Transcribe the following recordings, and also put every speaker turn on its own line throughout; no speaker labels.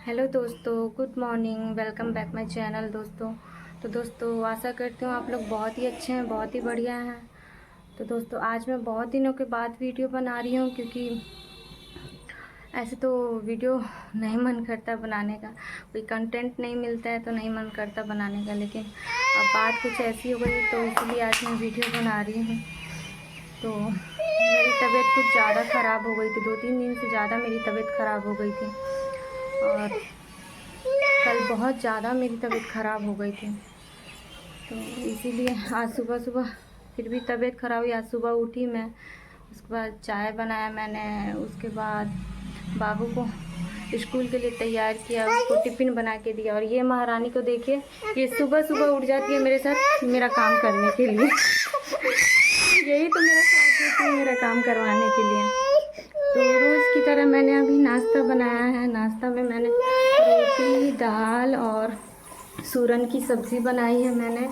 Hello दोस्तों, good morning. Welcome back my channel दोस्तों। तो दोस्तों आशा करती हूँ आप लोग बहुत ही अच्छे हैं, बहुत ही बढ़िया हैं। तो दोस्तों आज मैं बहुत दिनों के बाद वीडियो बना रही हूँ, क्योंकि ऐसे तो वीडियो नहीं मन करता बनाने का, कोई कंटेंट नहीं मिलता है तो नहीं मन करता बनाने का। लेकिन अब बात कुछ ऐसी हो गई तो इसलिए आज मैं वीडियो बना रही हूँ। तो मेरी तबीयत कुछ ज़्यादा ख़राब हो गई थी, 2-3 दिन से ज़्यादा मेरी तबीयत ख़राब हो गई थी। और कल बहुत ज़्यादा मेरी तबीयत ख़राब हो गई थी, तो इसीलिए आज सुबह सुबह फिर भी तबीयत ख़राब हुई। आज सुबह उठी मैं, उसके बाद चाय बनाया मैंने, उसके बाद बाबू को स्कूल के लिए तैयार किया, उसको टिफ़िन बना के दिया। और ये महारानी को देखिए, ये सुबह सुबह उठ जाती है मेरे साथ मेरा काम करने के लिए। यही तो मेरा साथ देती है मेरा काम करवाने के लिए। तो रोज़ की तरह मैंने अभी नाश्ता बनाया है। नाश्ता में मैंने रोटी, दाल और सूरन की सब्ज़ी बनाई है मैंने।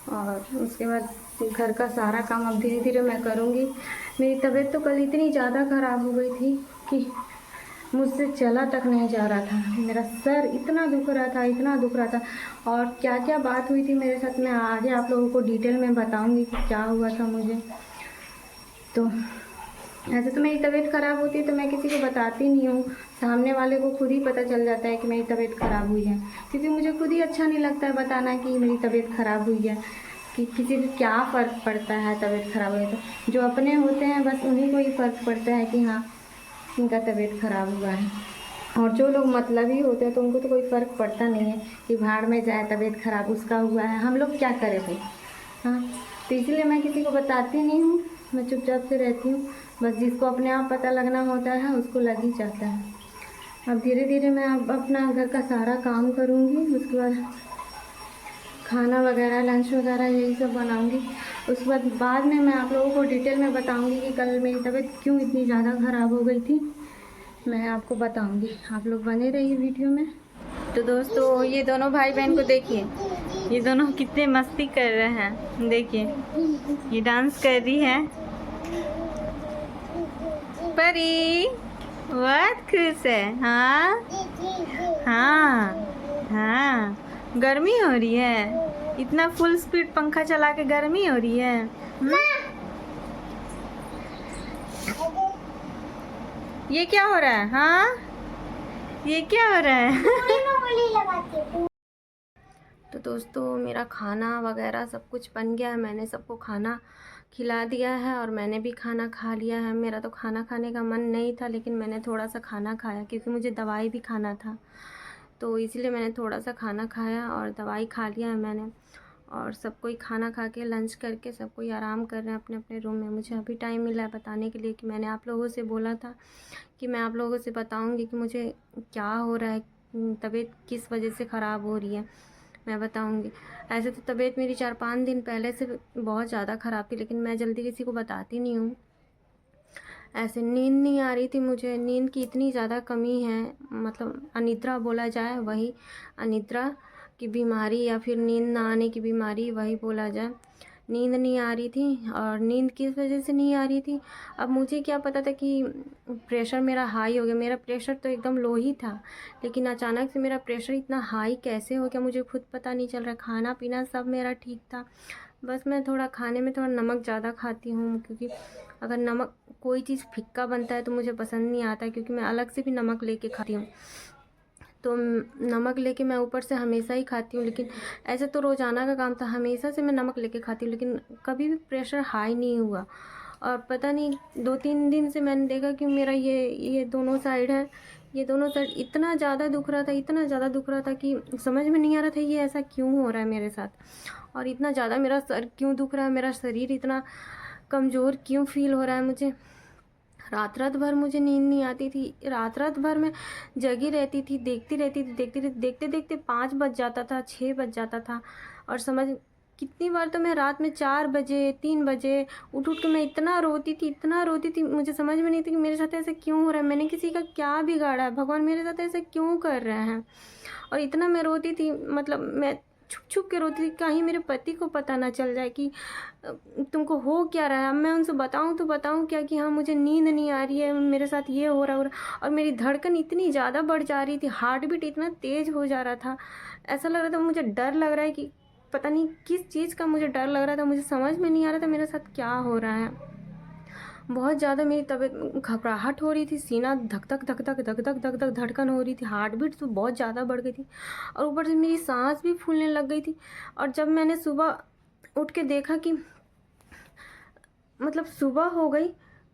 और उसके बाद घर का सारा काम अब धीरे धीरे मैं करूँगी। मेरी तबीयत तो कल इतनी ज़्यादा ख़राब हो गई थी कि मुझसे चला तक नहीं जा रहा था। मेरा सर इतना दुख रहा था, इतना दुख रहा था। और क्या क्या बात हुई थी मेरे साथ मैं आगे आप लोगों को डिटेल में बताऊँगी कि क्या हुआ था मुझे। तो ऐसे तो मेरी तबीयत ख़राब होती है तो मैं किसी को बताती नहीं हूँ, सामने वाले को खुद ही पता चल जाता है कि मेरी तबीयत ख़राब हुई है। क्योंकि मुझे खुद ही अच्छा नहीं लगता है बताना कि मेरी तबीयत ख़राब हुई है, कि किसी को क्या फ़र्क पड़ता है तबीयत ख़राब हुई तो। जो अपने होते हैं बस उन्हीं को ही फ़र्क पड़ता है कि हाँ इनका तबीयत ख़राब हुआ है। और जो लोग मतलबी होते हैं तो उनको तो कोई फ़र्क पड़ता नहीं है कि भाड़ में जाए, तबीयत ख़राब उसका हुआ है, हम लोग क्या करें भाई। हाँ, तो इसलिए मैं किसी को बताती नहीं हूँ, मैं चुपचाप से रहती हूँ। बस जिसको अपने आप पता लगना होता है उसको लग ही जाता है। अब धीरे धीरे मैं अब अपना घर का सारा काम करूँगी, उसके बाद खाना वगैरह, लंच वगैरह यही सब बनाऊँगी। उसके बाद में मैं आप लोगों को डिटेल में बताऊँगी कि कल मेरी तबीयत क्यों इतनी ज़्यादा ख़राब हो गई थी, मैं आपको बताऊँगी। आप लोग बने रहिए वीडियो में। तो दोस्तों ये दोनों भाई बहन को देखिए, ये दोनों कितने मस्ती कर रहे हैं। देखिए ये डांस कर रही है। परी बहुत खुश है। हाँ हाँ हाँ, गर्मी हो रही है, इतना फुल स्पीड पंखा चला के गर्मी हो रही है। ये क्या हो रहा है? हाँ ये क्या हो रहा है? तो दोस्तों मेरा खाना वगैरह सब कुछ बन गया है, मैंने सबको खाना खिला दिया है और मैंने भी खाना खा लिया है। मेरा तो खाना खाने का मन नहीं था, लेकिन मैंने थोड़ा सा खाना खाया क्योंकि मुझे दवाई भी खाना था, तो इसलिए मैंने थोड़ा सा खाना खाया और दवाई खा लिया है मैंने। और सब कोई खाना खा के लंच करके सब कोई आराम कर रहे हैं अपने अपने रूम में। मुझे अभी टाइम मिला है बताने के लिए कि मैंने आप लोगों से बोला था कि मैं आप लोगों से बताऊंगी कि मुझे क्या हो रहा है, तबीयत किस वजह से ख़राब हो रही है, मैं बताऊंगी। ऐसे तो तबीयत मेरी 4-5 दिन पहले से बहुत ज़्यादा ख़राब थी, लेकिन मैं जल्दी किसी को बताती नहीं हूँ। ऐसे नींद नहीं आ रही थी मुझे, नींद की इतनी ज़्यादा कमी है, मतलब अनिद्रा बोला जाए वही, अनिद्रा की बीमारी या फिर नींद ना आने की बीमारी वही बोला जाए। नींद नहीं आ रही थी। और नींद किस वजह से नहीं आ रही थी, अब मुझे क्या पता था कि प्रेशर मेरा हाई हो गया। मेरा प्रेशर तो एकदम लो ही था, लेकिन अचानक से मेरा प्रेशर इतना हाई कैसे हो गया मुझे खुद पता नहीं चल रहा। खाना पीना सब मेरा ठीक था, बस मैं थोड़ा खाने में थोड़ा नमक ज़्यादा खाती हूँ, क्योंकि अगर नमक कोई चीज़ फिक्का बनता है तो मुझे पसंद नहीं आता, क्योंकि मैं अलग से भी नमक लेके खाती हूँ। तो नमक लेके मैं ऊपर से हमेशा ही खाती हूँ, लेकिन ऐसे तो रोज़ाना का काम था, हमेशा से मैं नमक लेके खाती हूँ, लेकिन कभी भी प्रेशर हाई नहीं हुआ। और पता नहीं 2-3 दिन से मैंने देखा कि मेरा ये दोनों साइड है, ये दोनों साइड इतना ज़्यादा दुख रहा था, इतना ज़्यादा दुख रहा था कि समझ में नहीं आ रहा था ये ऐसा क्यों हो रहा है मेरे साथ। और इतना ज़्यादा मेरा सर क्यों दुख रहा है, मेरा शरीर इतना कमज़ोर क्यों फील हो रहा है मुझे। रात रात भर मुझे नींद नहीं आती थी, रात रात भर मैं जगी रहती थी, देखती रहती थी, देखते देखते 5 बज जाता था, 6 बज जाता था। और समझ कितनी बार तो मैं रात में 4 बजे 3 बजे उठ के मैं इतना रोती थी, इतना रोती थी, मुझे समझ में नहीं थी कि मेरे साथ ऐसा क्यों हो रहा है, मैंने किसी का क्या बिगाड़ा है, भगवान मेरे साथ ऐसा क्यों कर रहे हैं। और इतना मैं रोती थी, मतलब मैं छुप छुप के रोती थी, कहीं मेरे पति को पता ना चल जाए कि तुमको हो क्या रहा है। अब मैं उनसे बताऊं तो बताऊं क्या कि हाँ मुझे नींद नहीं आ रही है, मेरे साथ ये हो रहा और मेरी धड़कन इतनी ज़्यादा बढ़ जा रही थी, हार्ट बीट इतना तेज़ हो जा रहा था। ऐसा लग रहा था मुझे डर लग रहा है कि पता नहीं किस चीज़ का मुझे डर लग रहा था, मुझे समझ में नहीं आ रहा था मेरे साथ क्या हो रहा है। बहुत ज़्यादा मेरी तबीयत घबराहट हो रही थी, सीना धक धक धक धक धक धक धक धक धड़कन हो रही थी, हार्ट बीट तो बहुत ज़्यादा बढ़ गई थी और ऊपर से मेरी सांस भी फूलने लग गई थी। और जब मैंने सुबह उठ के देखा कि मतलब सुबह हो गई,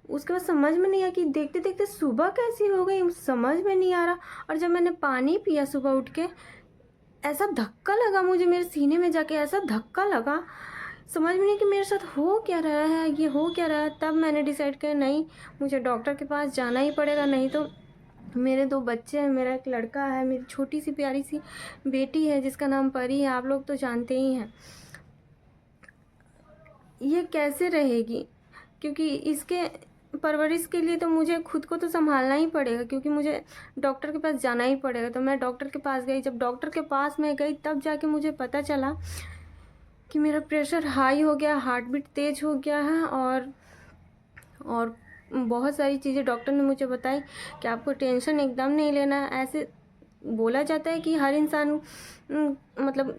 उसके बाद समझ में नहीं आया कि देखते देखते सुबह कैसी हो गई, समझ में नहीं आ रहा। और जब मैंने पानी पिया सुबह उठ के, ऐसा धक्का लगा मुझे मेरे सीने में जाके, ऐसा धक्का लगा, समझ में नहीं कि मेरे साथ हो क्या रहा है, ये हो क्या रहा है। तब मैंने डिसाइड किया नहीं, मुझे डॉक्टर के पास जाना ही पड़ेगा, नहीं तो मेरे 2 बच्चे हैं, मेरा एक लड़का है, मेरी छोटी सी प्यारी सी बेटी है जिसका नाम परी है, आप लोग तो जानते ही हैं। ये कैसे रहेगी, क्योंकि इसके परवरिश के लिए तो मुझे खुद को तो संभालना ही पड़ेगा, क्योंकि मुझे डॉक्टर के पास जाना ही पड़ेगा। तो मैं डॉक्टर के पास गई, जब डॉक्टर के पास मैं गई तब जाके मुझे पता चला कि मेरा प्रेशर हाई हो गया, हार्ट बीट तेज़ हो गया है और बहुत सारी चीज़ें डॉक्टर ने मुझे बताई कि आपको टेंशन एकदम नहीं लेना है। ऐसे बोला जाता है कि हर इंसान मतलब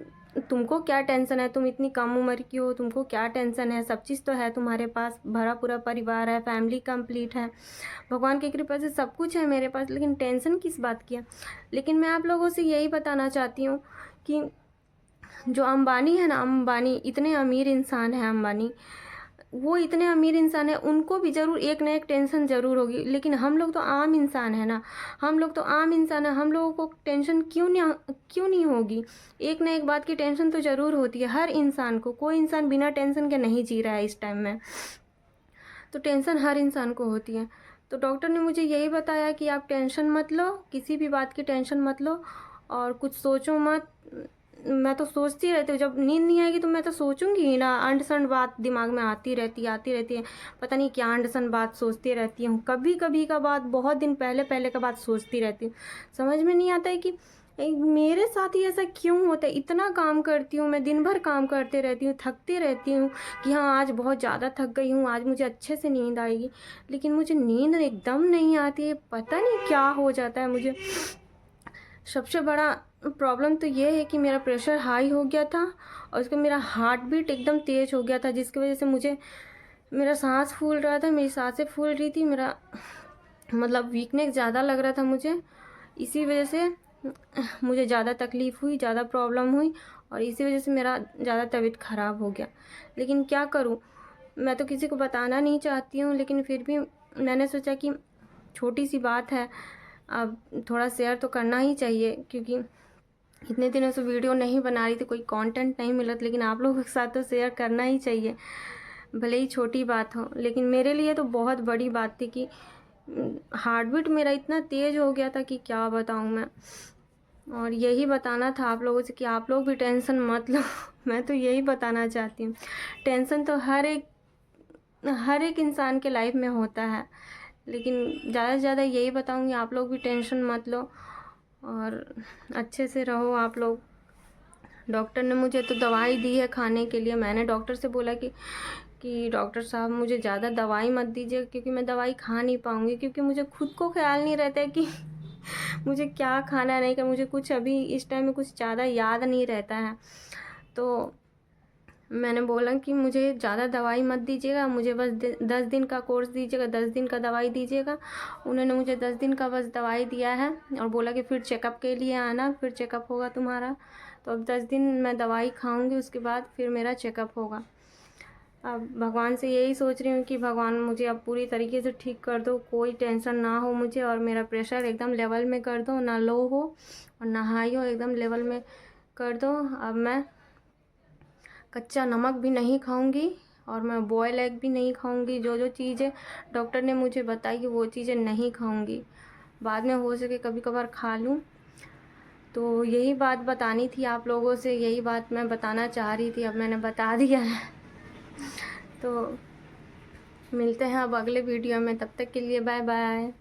तुमको क्या टेंशन है, तुम इतनी कम उम्र की हो, तुमको क्या टेंशन है, सब चीज़ तो है तुम्हारे पास, भरा पूरा परिवार है, फैमिली कंप्लीट है, भगवान की कृपा से सब कुछ है मेरे पास, लेकिन टेंशन किस बात की है। लेकिन मैं आप लोगों से यही बताना चाहती हूँ कि जो अंबानी है ना, अंबानी इतने अमीर इंसान है, अंबानी वो इतने अमीर इंसान है, उनको भी ज़रूर एक ना एक टेंशन ज़रूर होगी, लेकिन हम लोग तो आम इंसान है ना, हम लोग तो आम इंसान है, हम लोगों को टेंशन क्यों नहीं होगी। एक ना एक बात की टेंशन तो ज़रूर होती है हर इंसान को, कोई इंसान बिना टेंशन के नहीं जी रहा है इस टाइम में, तो टेंशन हर इंसान को होती है। तो डॉक्टर ने मुझे यही बताया कि आप टेंशन मत लो, किसी भी बात की टेंशन मत लो और कुछ सोचो मत। मैं तो सोचती रहती हूँ, जब नींद नहीं आएगी तो मैं तो सोचूंगी ही ना, अंड संड बात दिमाग में आती रहती है, पता नहीं क्या अंड संड बात सोचती रहती हूँ, कभी कभी का बात, बहुत दिन पहले का बात सोचती रहती हूँ। समझ में नहीं आता है कि मेरे साथ ही ऐसा क्यों होता है। इतना काम करती हूँ मैं, दिन भर काम करते रहती हूँ, थकती रहती हूँ कि हाँ आज बहुत ज़्यादा थक गई हूँ, आज मुझे अच्छे से नींद आएगी, लेकिन मुझे नींद एकदम नहीं आती है, पता नहीं क्या हो जाता है मुझे। सबसे बड़ा प्रॉब्लम तो ये है कि मेरा प्रेशर हाई हो गया था और उसका मेरा हार्ट बीट एकदम तेज़ हो गया था, जिसकी वजह से मुझे मेरा सांस फूल रहा था, मेरी सांसें फूल रही थी, मेरा मतलब वीकनेस ज़्यादा लग रहा था मुझे। इसी वजह से मुझे ज़्यादा तकलीफ़ हुई, ज़्यादा प्रॉब्लम हुई और इसी वजह से मेरा ज़्यादा तबीयत ख़राब हो गया। लेकिन क्या करूँ, मैं तो किसी को बताना नहीं चाहती हूँ, लेकिन फिर भी मैंने सोचा कि छोटी सी बात है, अब थोड़ा शेयर तो करना ही चाहिए, क्योंकि इतने दिनों से वीडियो नहीं बना रही थी, कोई कंटेंट नहीं मिला, लेकिन आप लोगों के साथ तो शेयर करना ही चाहिए, भले ही छोटी बात हो। लेकिन मेरे लिए तो बहुत बड़ी बात थी कि हार्ट बीट मेरा इतना तेज़ हो गया था कि क्या बताऊँ मैं। और यही बताना था आप लोगों से कि आप लोग भी टेंशन मत लो मैं तो यही बताना चाहती हूँ, टेंशन तो हर एक इंसान के लाइफ में होता है, लेकिन ज़्यादा से ज़्यादा यही बताऊँगी आप लोग भी टेंशन मत लो और अच्छे से रहो आप लोग। डॉक्टर ने मुझे तो दवाई दी है खाने के लिए, मैंने डॉक्टर से बोला कि डॉक्टर साहब मुझे ज़्यादा दवाई मत दीजिए, क्योंकि मैं दवाई खा नहीं पाऊँगी, क्योंकि मुझे खुद को ख्याल नहीं रहता है कि मुझे क्या खाना नहीं, क्या मुझे कुछ अभी इस टाइम में कुछ ज़्यादा याद नहीं रहता है। तो मैंने बोला कि मुझे ज़्यादा दवाई मत दीजिएगा, मुझे बस 10 दिन का कोर्स दीजिएगा, 10 दिन का दवाई दीजिएगा। उन्होंने मुझे 10 दिन का बस दवाई दिया है और बोला कि फिर चेकअप के लिए आना, फिर चेकअप होगा तुम्हारा। तो अब 10 दिन मैं दवाई खाऊंगी, उसके बाद फिर मेरा चेकअप होगा। अब भगवान से यही सोच रही हूँ कि भगवान मुझे अब पूरी तरीके से ठीक कर दो, कोई टेंशन ना हो मुझे, और मेरा प्रेशर एकदम लेवल में कर दो, ना लो हो और ना हाई हो, एकदम लेवल में कर दो। अब मैं कच्चा नमक भी नहीं खाऊंगी और मैं बॉयल एग भी नहीं खाऊंगी, जो चीज़ें डॉक्टर ने मुझे बताई वो चीज़ें नहीं खाऊंगी, बाद में हो सके कभी कभार खा लूँ। तो यही बात बतानी थी आप लोगों से, यही बात मैं बताना चाह रही थी, अब मैंने बता दिया है। तो मिलते हैं अब अगले वीडियो में, तब तक के लिए बाय बाय।